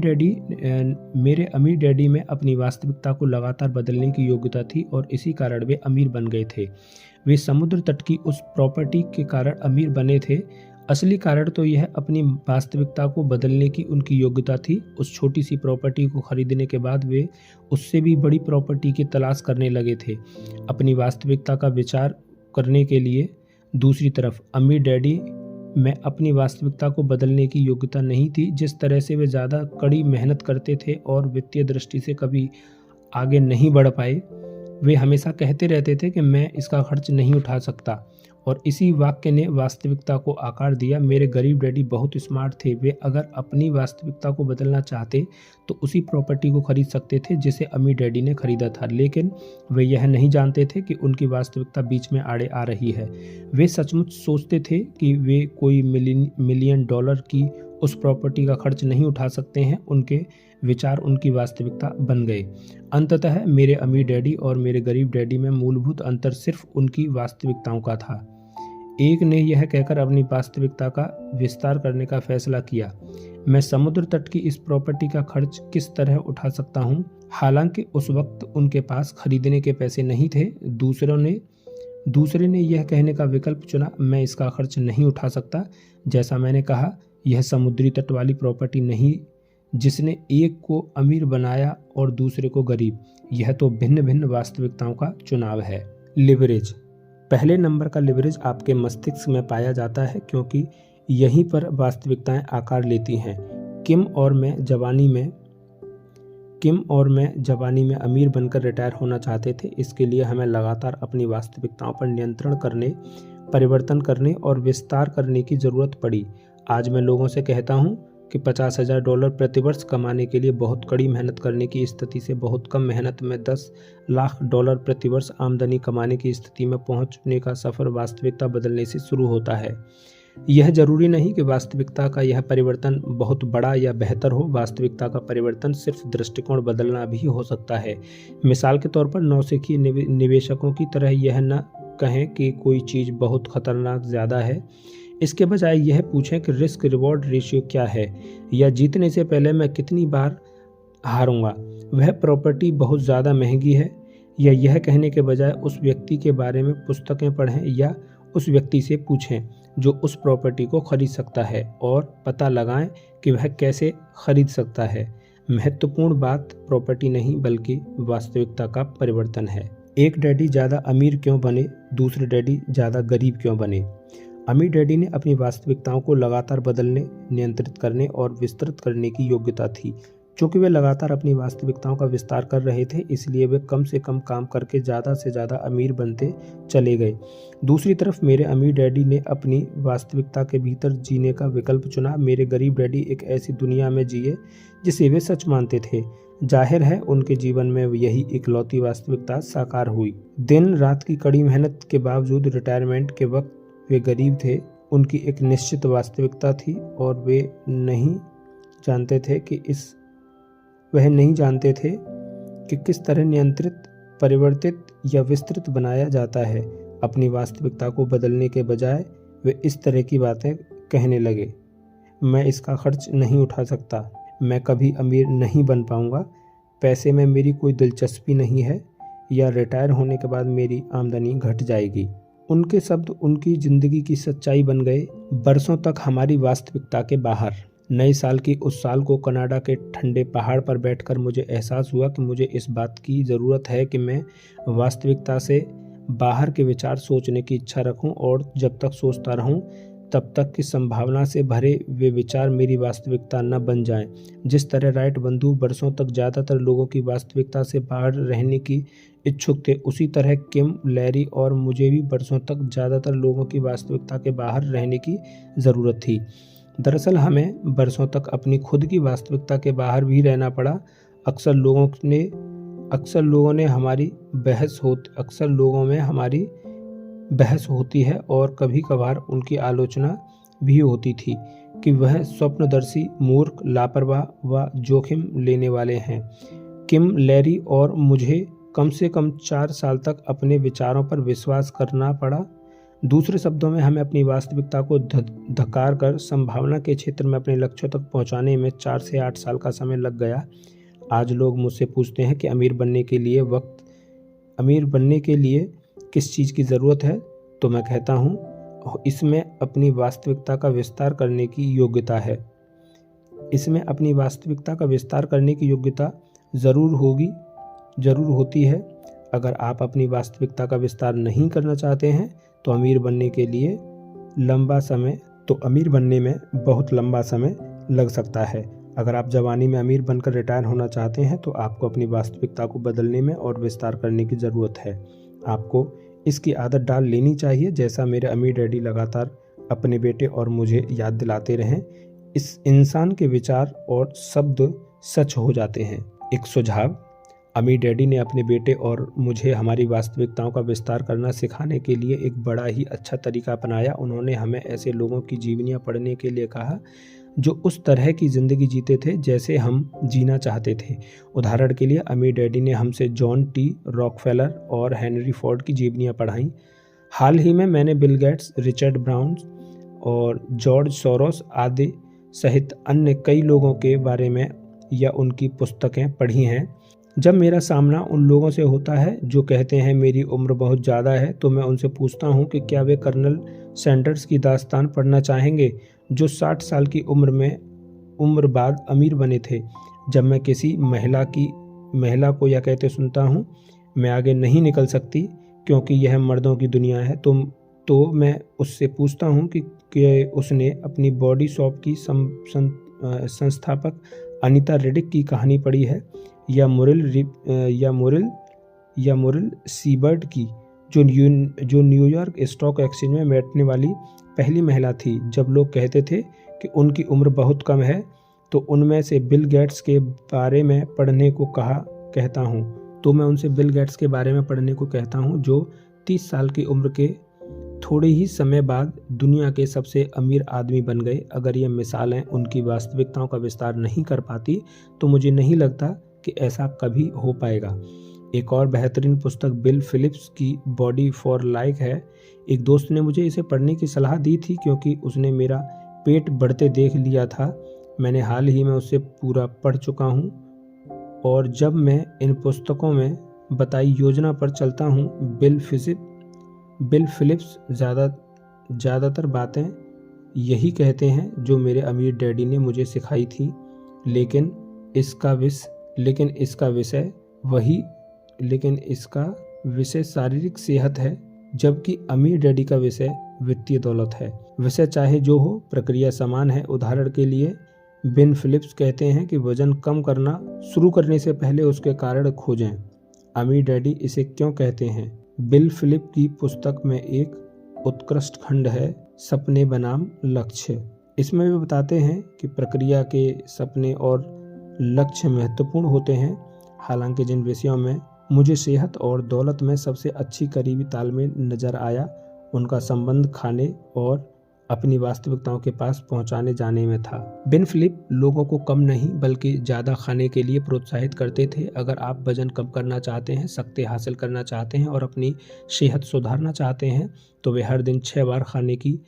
डैडी में अपनी वास्तविकता को लगातार बदलने की योग्यता थी और इसी कारण वे अमीर बन गए थे। वे समुद्र तट की उस प्रॉपर्टी के कारण अमीर बने थे। असली कारण तो यह अपनी वास्तविकता को बदलने की उनकी योग्यता थी। उस छोटी सी प्रॉपर्टी को खरीदने के बाद वे उससे भी बड़ी प्रॉपर्टी की तलाश करने लगे थे अपनी वास्तविकता का विचार करने के लिए। दूसरी तरफ अमीर डैडी में अपनी वास्तविकता को बदलने की योग्यता नहीं थी। जिस तरह से वे ज़्यादा कड़ी मेहनत करते थे और वित्तीय दृष्टि से कभी आगे नहीं बढ़ पाए। वे हमेशा कहते रहते थे कि मैं इसका खर्च नहीं उठा सकता, और इसी वाक्य ने वास्तविकता को आकार दिया। मेरे गरीब डैडी बहुत स्मार्ट थे। वे अगर अपनी वास्तविकता को बदलना चाहते तो उसी प्रॉपर्टी को खरीद सकते थे जिसे अमीर डैडी ने खरीदा था, लेकिन वे यह नहीं जानते थे कि उनकी वास्तविकता बीच में आड़े आ रही है। वे सचमुच सोचते थे कि वे कोई मिलियन डॉलर की उस प्रॉपर्टी का खर्च नहीं उठा सकते हैं। उनके विचार उनकी वास्तविकता बन गए। अंततः मेरे अमीर डैडी और मेरे गरीब डैडी में मूलभूत अंतर सिर्फ उनकी वास्तविकताओं का था। एक ने यह कहकर अपनी वास्तविकता का विस्तार करने का फैसला किया, मैं समुद्र तट की इस प्रॉपर्टी का खर्च किस तरह उठा सकता हूँ। हालांकि उस वक्त उनके पास खरीदने के पैसे नहीं थे। दूसरे ने यह कहने का विकल्प चुना, मैं इसका खर्च नहीं उठा सकता। जैसा मैंने कहा, यह समुद्री तट वाली प्रॉपर्टी नहीं जिसने एक को अमीर बनाया और दूसरे को गरीब। यह तो भिन्न भिन्न वास्तविकताओं का चुनाव है। लिवरेज। पहले नंबर का लिवरेज आपके मस्तिष्क में पाया जाता है क्योंकि यहीं पर वास्तविकताएं आकार लेती हैं। किम और मैं जवानी में अमीर बनकर रिटायर होना चाहते थे। इसके लिए हमें लगातार अपनी वास्तविकताओं पर नियंत्रण करने, परिवर्तन करने और विस्तार करने की ज़रूरत पड़ी। आज मैं लोगों से कहता हूँ कि $50,000 प्रतिवर्ष कमाने के लिए बहुत कड़ी मेहनत करने की स्थिति से बहुत कम मेहनत में $10 लाख प्रतिवर्ष आमदनी कमाने की स्थिति में पहुंचने का सफ़र वास्तविकता बदलने से शुरू होता है। यह जरूरी नहीं कि वास्तविकता का यह परिवर्तन बहुत बड़ा या बेहतर हो। वास्तविकता का परिवर्तन सिर्फ दृष्टिकोण बदलना भी हो सकता है। मिसाल के तौर पर नौसिखिए निवेशकों की तरह यह न कहें कि कोई चीज़ बहुत खतरनाक ज़्यादा है। इसके बजाय यह पूछें कि रिस्क रिवॉर्ड रेशियो क्या है, या जीतने से पहले मैं कितनी बार हारूंगा। वह प्रॉपर्टी बहुत ज़्यादा महंगी है या यह कहने के बजाय उस व्यक्ति के बारे में पुस्तकें पढ़ें या उस व्यक्ति से पूछें जो उस प्रॉपर्टी को खरीद सकता है और पता लगाएं कि वह कैसे खरीद सकता है। महत्वपूर्ण बात प्रॉपर्टी नहीं बल्कि वास्तविकता का परिवर्तन है। एक डैडी ज़्यादा अमीर क्यों बने, दूसरे डैडी ज़्यादा गरीब क्यों बने। अमीर डैडी ने अपनी वास्तविकताओं को लगातार बदलने, नियंत्रित करने और विस्तृत करने की योग्यता थी। चूँकि वे लगातार अपनी वास्तविकताओं का विस्तार कर रहे थे, इसलिए वे कम से कम काम करके ज़्यादा से ज़्यादा अमीर बनते चले गए। दूसरी तरफ मेरे अमीर डैडी ने अपनी वास्तविकता के भीतर जीने का विकल्प चुना। मेरे गरीब डैडी एक ऐसी दुनिया में जिए जिसे वे सच मानते थे। जाहिर है उनके जीवन में यही इकलौती वास्तविकता साकार हुई। दिन रात की कड़ी मेहनत के बावजूद रिटायरमेंट के वक्त वे गरीब थे। उनकी एक निश्चित वास्तविकता थी और वे नहीं जानते थे कि किस तरह नियंत्रित, परिवर्तित या विस्तृत बनाया जाता है। अपनी वास्तविकता को बदलने के बजाय वे इस तरह की बातें कहने लगे, मैं इसका खर्च नहीं उठा सकता, मैं कभी अमीर नहीं बन पाऊंगा, पैसे में मेरी कोई दिलचस्पी नहीं है, या रिटायर होने के बाद मेरी आमदनी घट जाएगी। उनके शब्द उनकी जिंदगी की सच्चाई बन गए। बरसों तक हमारी वास्तविकता के बाहर। नए साल की उस साल को कनाडा के ठंडे पहाड़ पर बैठकर मुझे एहसास हुआ कि मुझे इस बात की ज़रूरत है कि मैं वास्तविकता से बाहर के विचार सोचने की इच्छा रखूं, और जब तक सोचता रहूं तब तक की संभावना से भरे वे विचार मेरी वास्तविकता न बन जाएं। जिस तरह राइट बंधु बरसों तक ज़्यादातर लोगों की वास्तविकता से बाहर रहने की इच्छुक थे, उसी तरह किम, लैरी और मुझे भी बरसों तक ज़्यादातर लोगों की वास्तविकता के बाहर रहने की ज़रूरत थी। दरअसल हमें बरसों तक अपनी खुद की वास्तविकता के बाहर भी रहना पड़ा। अक्सर लोगों में हमारी बहस होती है और कभी कभार उनकी आलोचना भी होती थी कि वह स्वप्नदर्शी, मूर्ख, लापरवाह व जोखिम लेने वाले हैं। किम, लैरी और मुझे कम से कम 4 साल तक अपने विचारों पर विश्वास करना पड़ा। दूसरे शब्दों में हमें अपनी वास्तविकता को धकार कर संभावना के क्षेत्र में अपने लक्ष्यों तक पहुंचाने में 4 से 8 साल का समय लग गया। आज लोग मुझसे पूछते हैं कि अमीर बनने के लिए किस चीज़ की ज़रूरत है, तो मैं कहता हूँ इसमें अपनी वास्तविकता का विस्तार करने की योग्यता है। इसमें अपनी वास्तविकता का विस्तार करने की योग्यता ज़रूर होती है। अगर आप अपनी वास्तविकता का विस्तार नहीं करना चाहते हैं तो अमीर बनने में बहुत लंबा समय लग सकता है। अगर आप जवानी में अमीर बनकर रिटायर होना चाहते हैं तो आपको अपनी वास्तविकता को बदलने में और विस्तार करने की ज़रूरत है। आपको इसकी आदत डाल लेनी चाहिए, जैसा मेरे अमीर डैडी लगातार अपने बेटे और मुझे याद दिलाते रहें। इस इंसान के विचार और शब्द सच हो जाते हैं। एक सुझाव, अमीर डैडी ने अपने बेटे और मुझे हमारी वास्तविकताओं का विस्तार करना सिखाने के लिए एक बड़ा ही अच्छा तरीका अपनाया। उन्होंने हमें ऐसे लोगों की जीवनियाँ पढ़ने के लिए कहा जो उस तरह की ज़िंदगी जीते थे जैसे हम जीना चाहते थे। उदाहरण के लिए अमीर डैडी ने हमसे जॉन टी रॉकफेलर और हेनरी फोर्ड की जीवनियाँ पढ़ाईं। हाल ही में मैंने बिल गेट्स, रिचर्ड ब्रांसन और जॉर्ज सोरोस आदि सहित अन्य कई लोगों के बारे में या उनकी पुस्तकें पढ़ी हैं। जब मेरा सामना उन लोगों से होता है जो कहते हैं मेरी उम्र बहुत ज़्यादा है, तो मैं उनसे पूछता हूँ कि क्या वे कर्नल सैंडर्स की दास्तान पढ़ना चाहेंगे जो 60 साल की उम्र बाद अमीर बने थे। जब मैं किसी महिला को यह कहते सुनता हूँ मैं आगे नहीं निकल सकती क्योंकि यह मर्दों की दुनिया है, तो मैं उससे पूछता हूँ कि उसने अपनी बॉडी शॉप की संस्थापक अनीता रेडिक की कहानी पढ़ी है या मुरिल सीबर्ट की, जो न्यूयॉर्क स्टॉक एक्सचेंज में बैठने वाली पहली महिला थी। जब लोग कहते थे कि उनकी उम्र बहुत कम है तो उनमें से बिल गेट्स के बारे में पढ़ने को कहता हूँ जो 30 साल की उम्र के थोड़े ही समय बाद दुनिया के सबसे अमीर आदमी बन गए। अगर ये मिसालें उनकी वास्तविकताओं का विस्तार नहीं कर पाती तो मुझे नहीं लगता कि ऐसा कभी हो पाएगा। एक और बेहतरीन पुस्तक बिल फिलिप्स की बॉडी फॉर लाइक है। एक दोस्त ने मुझे इसे पढ़ने की सलाह दी थी क्योंकि उसने मेरा पेट बढ़ते देख लिया था। मैंने हाल ही में उसे पूरा पढ़ चुका हूँ और जब मैं इन पुस्तकों में बताई योजना पर चलता हूँ। बिल फिलिप्स ज़्यादातर बातें यही कहते हैं जो मेरे अमीर डैडी ने मुझे सिखाई थी, लेकिन इसका विषय शारीरिक सेहत है, जबकि अमीर डैडी का विषय वित्तीय दौलत है। विषय चाहे जो हो, प्रक्रिया समान है। उदाहरण के लिए बिन फिलिप्स कहते हैं कि वजन कम करना शुरू करने से पहले उसके कारण खोजें। अमीर डैडी इसे क्यों कहते हैं? बिल फिलिप की पुस्तक में एक उत्कृष्ट खंड है, सपने बनाम लक्ष्य। इसमें वे बताते हैं कि प्रक्रिया के सपने और लक्ष्य महत्वपूर्ण होते हैं। हालांकि जिन विषयों में मुझे सेहत और दौलत में सबसे अच्छी करीबी तालमेल नजर आया, उनका संबंध खाने और अपनी वास्तविकताओं के पास पहुंचाने जाने में था। बिन फिलिप लोगों को कम नहीं बल्कि ज़्यादा खाने के लिए प्रोत्साहित करते थे। अगर आप वजन कम करना चाहते हैं, शक्ति हासिल करना चाहते हैं और अपनी सेहत सुधारना चाहते हैं, तो वे हर दिन 6 बार खाने की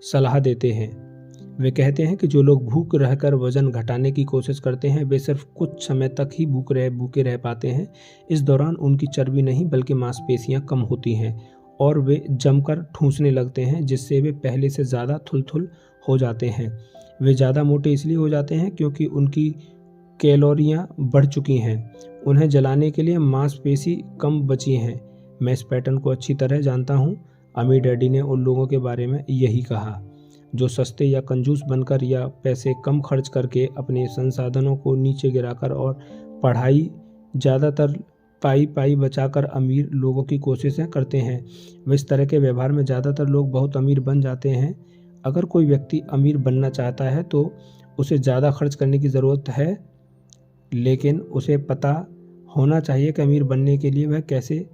सलाह देते हैं। वे कहते हैं कि जो लोग भूख रहकर वजन घटाने की कोशिश करते हैं, वे सिर्फ कुछ समय तक ही भूखे रह पाते हैं। इस दौरान उनकी चर्बी नहीं बल्कि मांसपेशियां कम होती हैं और वे जमकर ठूंसने लगते हैं, जिससे वे पहले से ज़्यादा थुलथुल हो जाते हैं। वे ज़्यादा मोटे इसलिए हो जाते हैं क्योंकि उनकी कैलोरियां बढ़ चुकी हैं। उन्हें जलाने के लिए मांसपेशी कम बची हैं। मैं इस पैटर्न को अच्छी तरह जानता हूँ। अमीर डैडी ने उन लोगों के बारे में यही कहा जो सस्ते या कंजूस बनकर या पैसे कम खर्च करके अपने संसाधनों को नीचे गिराकर और पढ़ाई ज़्यादातर पाई बचाकर अमीर लोगों की कोशिशें करते हैं। वे इस तरह के व्यवहार में ज़्यादातर लोग बहुत अमीर बन जाते हैं। अगर कोई व्यक्ति अमीर बनना चाहता है तो उसे ज़्यादा खर्च करने की ज़रूरत है, लेकिन उसे पता होना चाहिए कि अमीर बनने के लिए वह कैसे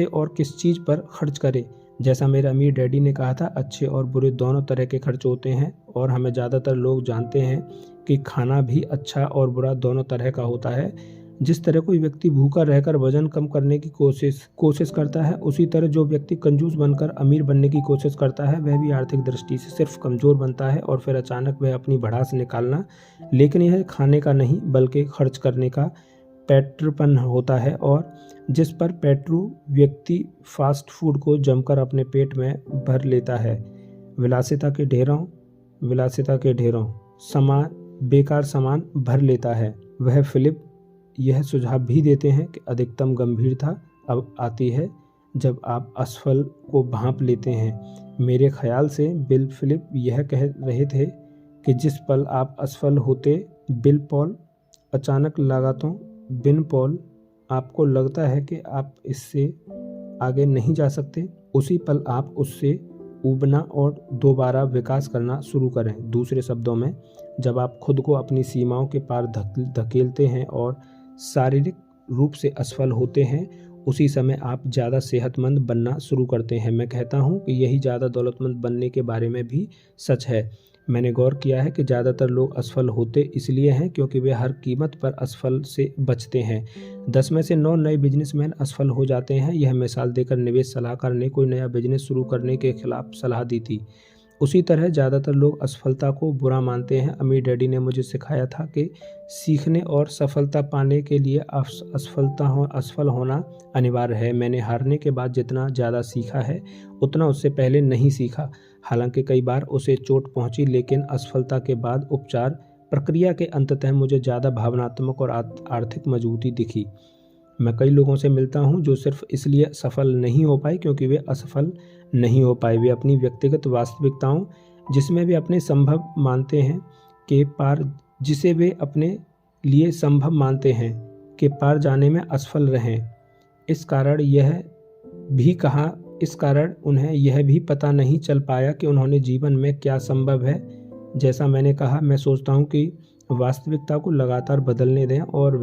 और किस चीज़ पर खर्च करे। जैसा मेरे अमीर डैडी ने कहा था, अच्छे और बुरे दोनों तरह के खर्च होते हैं और हमें ज़्यादातर लोग जानते हैं कि खाना भी अच्छा और बुरा दोनों तरह का होता है। जिस तरह कोई व्यक्ति भूखा रहकर वजन कम करने की कोशिश करता है, उसी तरह जो व्यक्ति कंजूस बनकर अमीर बनने की कोशिश करता है, वह भी आर्थिक दृष्टि से सिर्फ कमज़ोर बनता है और फिर अचानक वह अपनी भड़ास निकालना। लेकिन यह खाने का नहीं बल्कि खर्च करने का पैटर्न होता है, और जिस पर व्यक्ति फास्ट फूड को जमकर अपने पेट में भर लेता है। विलासिता के ढेरों बेकार सामान भर लेता है। वह फिलिप यह सुझाव भी देते हैं कि अधिकतम गंभीरता अब आती है जब आप असफल को भांप लेते हैं। मेरे ख्याल से बिल फिलिप यह कह रहे थे कि जिस पल आप असफल होते, बिन पॉल आपको लगता है कि आप इससे आगे नहीं जा सकते, उसी पल आप उससे उबना और दोबारा विकास करना शुरू करें। दूसरे शब्दों में, जब आप खुद को अपनी सीमाओं के पार धकेलते हैं और शारीरिक रूप से असफल होते हैं, उसी समय आप ज़्यादा सेहतमंद बनना शुरू करते हैं। मैं कहता हूँ कि यही ज़्यादा दौलतमंद बनने के बारे में भी सच है। मैंने गौर किया है कि ज़्यादातर लोग असफल होते इसलिए हैं क्योंकि वे हर कीमत पर असफल से बचते हैं। 10 में से 9 नए बिजनेसमैन असफल हो जाते हैं। यह मिसाल देकर निवेश सलाहकार ने कोई नया बिजनेस शुरू करने के खिलाफ सलाह दी थी। उसी तरह ज़्यादातर लोग असफलता को बुरा मानते हैं। अमीर डैडी ने मुझे सिखाया था कि सीखने और सफलता पाने के लिए असफल होना अनिवार्य है। मैंने हारने के बाद जितना ज़्यादा सीखा है, उतना उससे पहले नहीं सीखा। हालांकि कई बार उसे चोट पहुंची, लेकिन असफलता के बाद उपचार प्रक्रिया के अंततः मुझे ज़्यादा भावनात्मक और आर्थिक मजबूती दिखी। मैं कई लोगों से मिलता हूं जो सिर्फ इसलिए सफल नहीं हो पाए क्योंकि वे असफल नहीं हो पाए। वे अपनी व्यक्तिगत वास्तविकताओं, जिसमें वे अपने संभव मानते हैं के पार जिसे वे अपने लिए संभव मानते हैं के पार जाने में असफल रहें। इस कारण उन्हें यह भी पता नहीं चल पाया कि उन्होंने जीवन में क्या संभव है। जैसा मैंने कहा, मैं सोचता हूँ कि वास्तविकता को लगातार बदलने दें और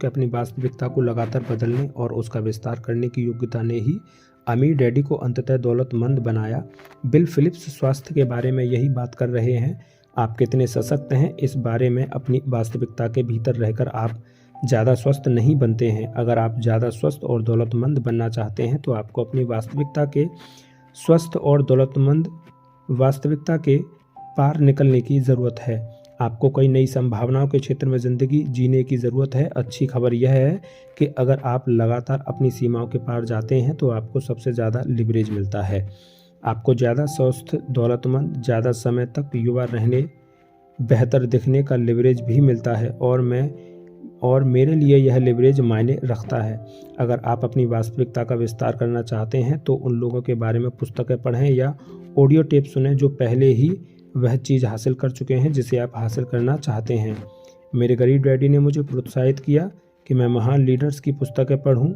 अपनी वास्तविकता को लगातार बदलने और उसका विस्तार करने की योग्यता ने ही अमीर डैडी को अंततः दौलतमंद बनाया। बिल फिलिप्स स्वास्थ्य के बारे में यही बात कर रहे हैं। आप कितने सशक्त हैं इस बारे में अपनी वास्तविकता के भीतर रहकर आप ज़्यादा स्वस्थ नहीं बनते हैं। अगर आप ज़्यादा स्वस्थ और दौलतमंद बनना चाहते हैं तो आपको अपनी वास्तविकता के स्वस्थ और दौलतमंद वास्तविकता के पार निकलने की ज़रूरत है। आपको कई नई संभावनाओं के क्षेत्र में ज़िंदगी जीने की ज़रूरत है। अच्छी खबर यह है कि अगर आप लगातार अपनी सीमाओं के पार जाते हैं तो आपको सबसे ज़्यादा लिवरेज मिलता है। आपको ज़्यादा स्वस्थ, दौलतमंद, ज़्यादा समय तक युवा रहने, बेहतर दिखने का लिवरेज भी मिलता है और मेरे लिए यह लिवरेज मायने रखता है। अगर आप अपनी वास्तविकता का विस्तार करना चाहते हैं तो उन लोगों के बारे में पुस्तकें पढ़ें या ऑडियो टेप सुनें जो पहले ही वह चीज़ हासिल कर चुके हैं जिसे आप हासिल करना चाहते हैं। मेरे गरीब डैडी ने मुझे प्रोत्साहित किया कि मैं महान लीडर्स की पुस्तकें पढूं,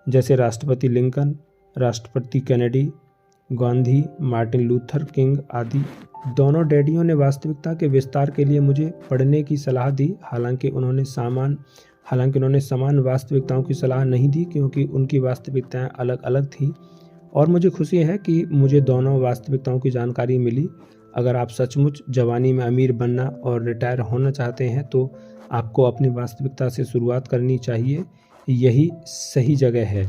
जैसे राष्ट्रपति लिंकन, राष्ट्रपति Kennedy, Gandhi, Martin Luther king आदि। दोनों डैडियों ने वास्तविकता के विस्तार के लिए मुझे पढ़ने की सलाह दी। हालांकि उन्होंने समान वास्तविकताओं की सलाह नहीं दी क्योंकि उनकी वास्तविकताएं अलग अलग थीं, और मुझे खुशी है कि मुझे दोनों वास्तविकताओं की जानकारी मिली। अगर आप सचमुच जवानी में अमीर बनना और रिटायर होना चाहते हैं तो आपको अपनी वास्तविकता से शुरुआत करनी चाहिए। यही सही जगह है।